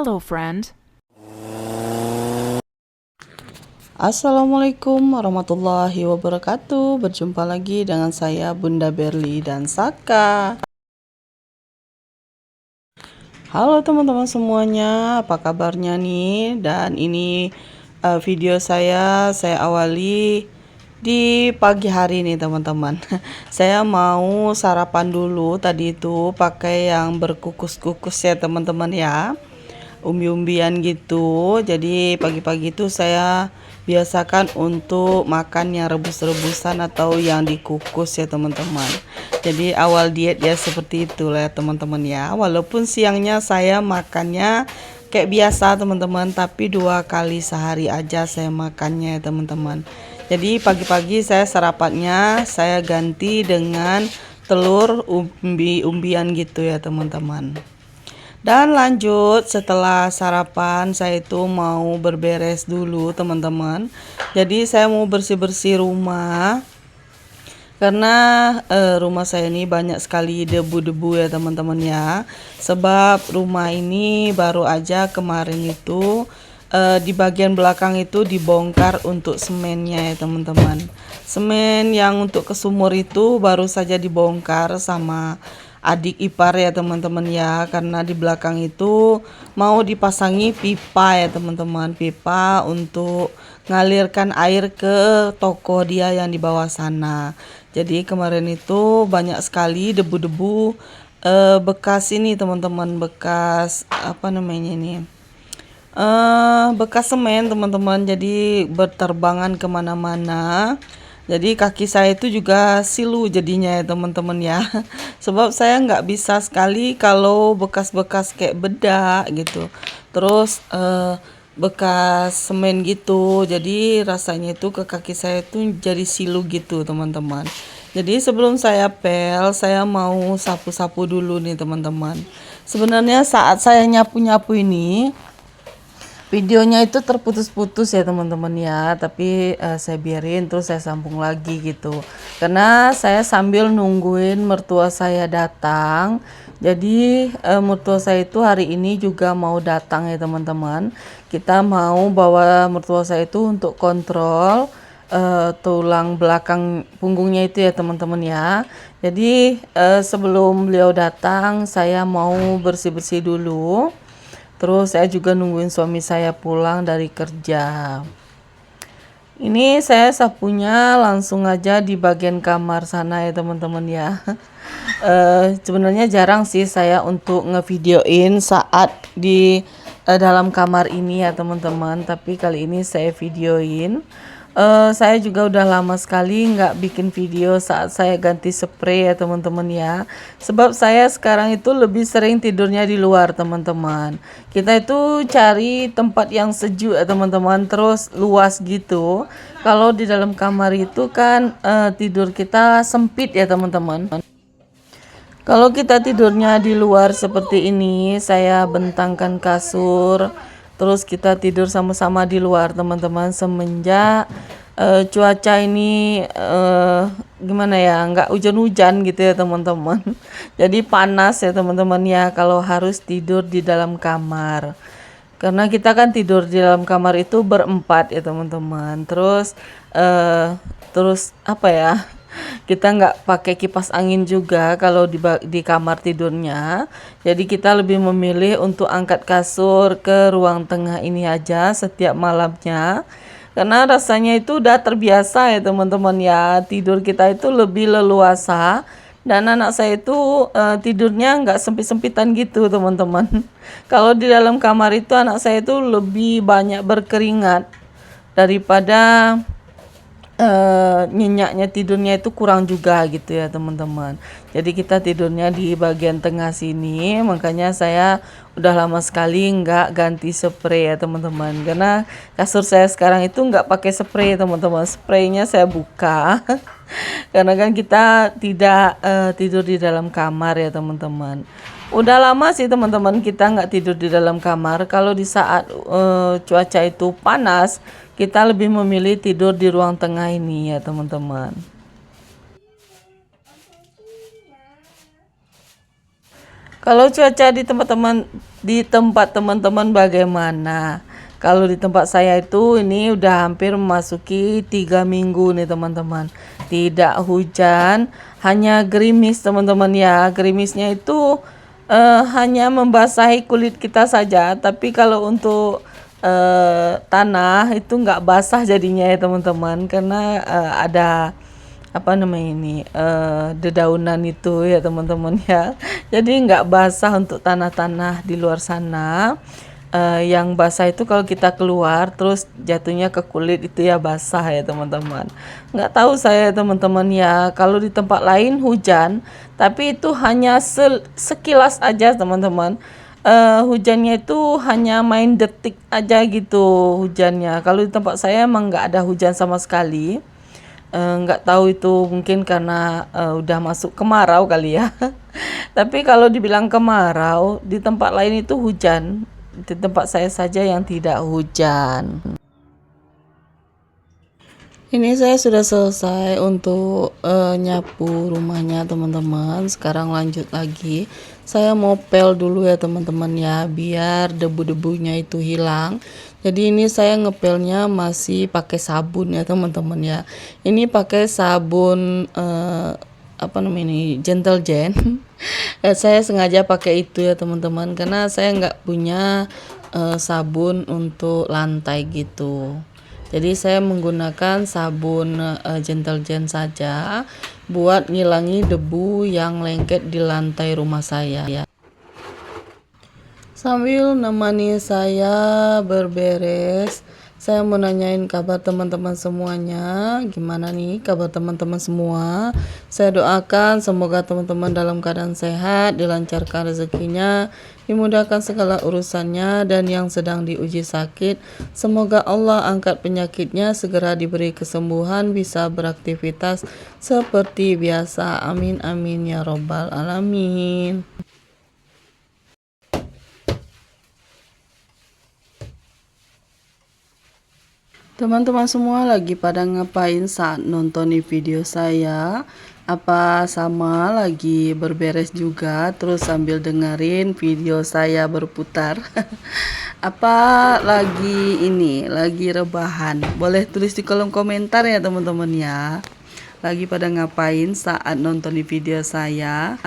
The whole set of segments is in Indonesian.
Hello, friend. Assalamualaikum warahmatullahi wabarakatuh. Berjumpa lagi dengan saya Bunda Berli dan Saka. Halo teman-teman semuanya, apa kabarnya nih? Dan ini video saya awali di pagi hari nih teman-teman. Saya mau sarapan dulu, tadi itu pakai yang berkukus-kukus ya teman-teman ya, umbi-umbian gitu. Jadi pagi-pagi itu saya biasakan untuk makan yang rebus-rebusan atau yang dikukus ya teman-teman. Jadi awal diet ya seperti itulah ya teman-teman ya. Walaupun siangnya saya makannya kayak biasa teman-teman, tapi 2 kali sehari aja saya makannya ya teman-teman. Jadi pagi-pagi saya sarapannya saya ganti dengan telur umbi-umbian gitu ya teman-teman. Dan lanjut setelah sarapan saya itu mau berberes dulu teman-teman. Jadi saya mau bersih-bersih rumah karena rumah saya ini banyak sekali debu-debu ya teman-teman ya. Sebab rumah ini baru aja kemarin itu di bagian belakang itu dibongkar untuk semennya ya teman-teman. Semen yang untuk ke sumur itu baru saja dibongkar sama adik ipar ya teman-teman ya, karena di belakang itu mau dipasangi pipa ya teman-teman, pipa untuk ngalirkan air ke toko dia yang di bawah sana. Jadi kemarin itu banyak sekali debu-debu bekas ini teman-teman, bekas apa namanya ini, bekas semen teman-teman, jadi berterbangan kemana-mana. Jadi kaki saya itu juga silu jadinya ya teman-teman ya. Sebab saya nggak bisa sekali kalau bekas-bekas kayak bedak gitu, terus bekas semen gitu, jadi rasanya itu ke kaki saya itu jadi silu gitu teman-teman. Jadi sebelum saya pel, saya mau sapu-sapu dulu nih teman-teman. Sebenarnya saat saya nyapu-nyapu ini videonya itu terputus-putus ya teman-teman ya, tapi saya biarin terus saya sambung lagi gitu karena saya sambil nungguin mertua saya datang. Jadi mertua saya itu hari ini juga mau datang ya teman-teman. Kita mau bawa mertua saya itu untuk kontrol tulang belakang punggungnya itu ya teman-teman ya. Jadi sebelum beliau datang saya mau bersih-bersih dulu. Terus saya juga nungguin suami saya pulang dari kerja. Ini saya sapunya langsung aja di bagian kamar sana ya teman-teman ya. Sebenarnya jarang sih saya untuk ngevideoin saat di dalam kamar ini ya teman-teman. Tapi kali ini saya videoin. Saya juga udah lama sekali nggak bikin video saat saya ganti spray ya teman-teman ya. Sebab saya sekarang itu lebih sering tidurnya di luar teman-teman. Kita itu cari tempat yang sejuk ya teman-teman, terus luas gitu. Kalau di dalam kamar itu kan tidur kita sempit ya teman-teman. Kalau kita tidurnya di luar seperti ini, saya bentangkan kasur, terus kita tidur sama-sama di luar teman-teman. Semenjak cuaca ini gimana ya, nggak hujan-hujan gitu ya teman-teman. Jadi panas ya teman-teman ya kalau harus tidur di dalam kamar. Karena kita kan tidur di dalam kamar itu berempat ya teman-teman. Terus apa ya? Kita nggak pakai kipas angin juga kalau di kamar tidurnya. Jadi kita lebih memilih untuk angkat kasur ke ruang tengah ini aja setiap malamnya. Karena rasanya itu udah terbiasa ya teman-teman ya. Tidur kita itu lebih leluasa. Dan anak saya itu tidurnya nggak sempit-sempitan gitu teman-teman. Kalau di dalam kamar itu anak saya itu lebih banyak berkeringat daripada nyenyaknya tidurnya itu kurang juga gitu ya teman-teman. Jadi kita tidurnya di bagian tengah sini, makanya saya udah lama sekali nggak ganti spray ya teman-teman. Karena kasur saya sekarang itu nggak pakai spray ya teman-teman, spraynya saya buka. Karena kan kita tidak tidur di dalam kamar ya teman-teman. Udah lama sih teman-teman kita nggak tidur di dalam kamar. Kalau di saat cuaca itu panas, kita lebih memilih tidur di ruang tengah ini ya teman-teman. Kalau cuaca di tempat teman-teman bagaimana? Kalau di tempat saya itu ini udah hampir memasuki 3 minggu nih teman-teman. Tidak hujan, hanya gerimis teman-teman ya. Gerimisnya itu hanya membasahi kulit kita saja. Tapi kalau untuk tanah itu nggak basah jadinya ya teman-teman. Karena ada apa namanya ini dedaunan itu ya teman-teman ya, jadi nggak basah untuk tanah-tanah di luar sana. Yang basah itu kalau kita keluar terus jatuhnya ke kulit itu ya basah ya teman-teman. Nggak tahu saya teman-teman ya, kalau di tempat lain hujan tapi itu hanya sekilas aja teman-teman. Hujannya itu hanya main detik aja gitu hujannya. Kalau di tempat saya emang nggak ada hujan sama sekali. Nggak tahu itu mungkin karena udah masuk kemarau kali ya. Tapi kalau dibilang kemarau, di tempat lain itu hujan. Di tempat saya saja yang tidak hujan. Ini saya sudah selesai untuk nyapu rumahnya teman-teman. Sekarang lanjut lagi. Saya mau pel dulu ya teman-teman ya, biar debu-debunya itu hilang. Jadi ini saya ngepelnya masih pakai sabun ya teman-teman ya. Ini pakai sabun apa namanya ini, Gentle Gen. Saya sengaja pakai itu ya teman-teman, karena saya nggak punya sabun untuk lantai gitu. Jadi saya menggunakan sabun Gentle Gen saja buat ngilangi debu yang lengket di lantai rumah saya ya. Sambil nemani saya berberes, saya mau nanyain kabar teman-teman semuanya. Gimana nih kabar teman-teman semua? Saya doakan semoga teman-teman dalam keadaan sehat, dilancarkan rezekinya, dimudahkan segala urusannya, dan yang sedang diuji sakit, semoga Allah angkat penyakitnya, segera diberi kesembuhan, bisa beraktivitas seperti biasa. Amin amin ya robbal alamin. Teman-teman semua lagi pada ngapain saat nonton di video saya? Apa sama lagi berberes juga terus sambil dengerin video saya berputar? Apa lagi rebahan? Boleh tulis di kolom komentar ya teman-teman ya. Lagi pada ngapain saat nonton di video saya?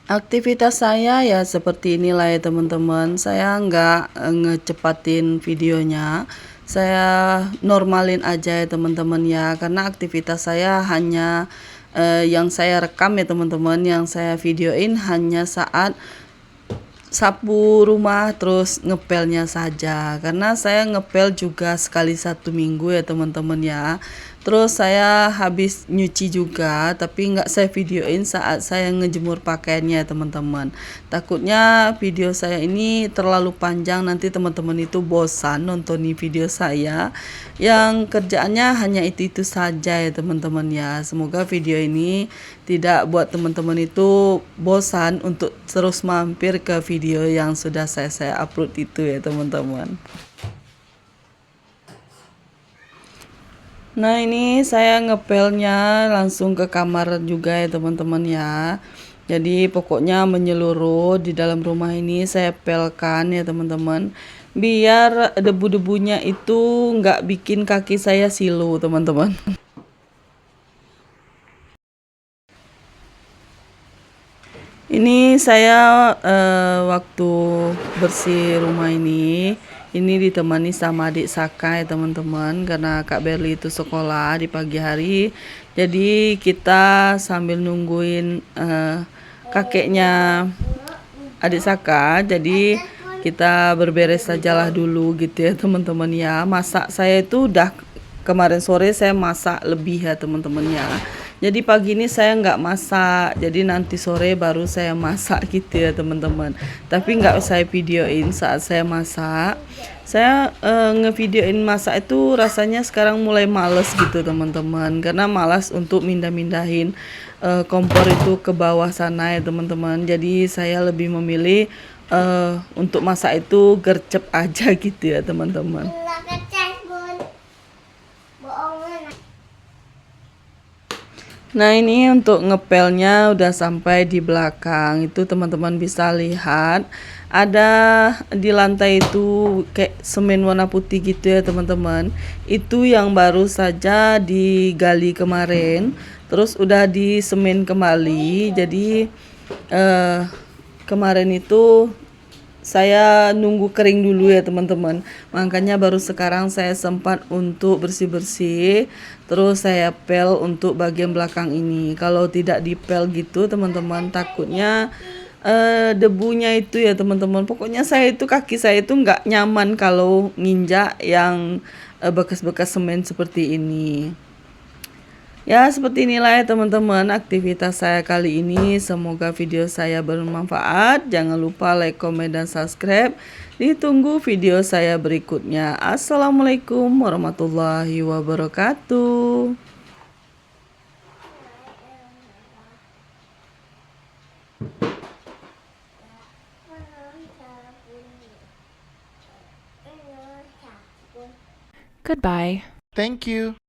Aktivitas saya ya seperti inilah ya teman-teman. Saya nggak ngecepatin videonya. Saya normalin aja ya teman-teman ya. Karena aktivitas saya hanya yang saya rekam ya teman-teman. Yang saya videoin hanya saat sapu rumah terus ngepelnya saja, karena saya ngepel juga sekali 1 minggu ya teman-teman ya. Terus saya habis nyuci juga, tapi nggak saya videoin saat saya ngejemur pakaiannya ya teman-teman. Takutnya video saya ini terlalu panjang, nanti teman-teman itu bosan nonton video saya yang kerjaannya hanya itu saja ya teman-teman ya. Semoga video ini tidak buat teman-teman itu bosan untuk terus mampir ke video yang sudah saya upload itu ya teman-teman. Nah ini saya ngepelnya langsung ke kamar juga ya teman-teman ya. Jadi pokoknya menyeluruh di dalam rumah ini saya pelkan ya teman-teman, biar debu-debunya itu nggak bikin kaki saya silu teman-teman. Ini saya waktu bersih rumah ini ditemani sama adik Saka ya teman-teman, karena Kak Berli itu sekolah di pagi hari. Jadi kita sambil nungguin kakeknya adik Saka, jadi kita berberes sajalah dulu gitu ya teman-teman ya. Masak saya itu udah kemarin sore saya masak lebih ya teman-teman ya. Jadi pagi ini saya nggak masak, jadi nanti sore baru saya masak gitu ya teman-teman. Tapi nggak saya videoin saat saya masak. Saya ngevideoin masak itu rasanya sekarang mulai males gitu teman-teman, karena malas untuk mindah-mindahin kompor itu ke bawah sana ya teman-teman. Jadi saya lebih memilih untuk masak itu gercep aja gitu ya teman-teman. Nah, ini untuk ngepelnya udah sampai di belakang. Itu teman-teman bisa lihat ada di lantai itu kayak semen warna putih gitu ya, teman-teman. Itu yang baru saja digali kemarin, terus udah disemen kembali. Jadi eh kemarin itu saya nunggu kering dulu ya teman-teman, makanya baru sekarang saya sempat untuk bersih-bersih, terus saya pel untuk bagian belakang ini. Kalau tidak dipel gitu teman-teman, takutnya debunya itu ya teman-teman, pokoknya saya itu kaki saya itu nggak nyaman kalau nginjak yang bekas-bekas semen seperti ini. Ya, seperti inilah ya teman-teman aktivitas saya kali ini. Semoga video saya bermanfaat. Jangan lupa like, komen, dan subscribe. Ditunggu video saya berikutnya. Assalamualaikum warahmatullahi wabarakatuh. Goodbye. Thank you.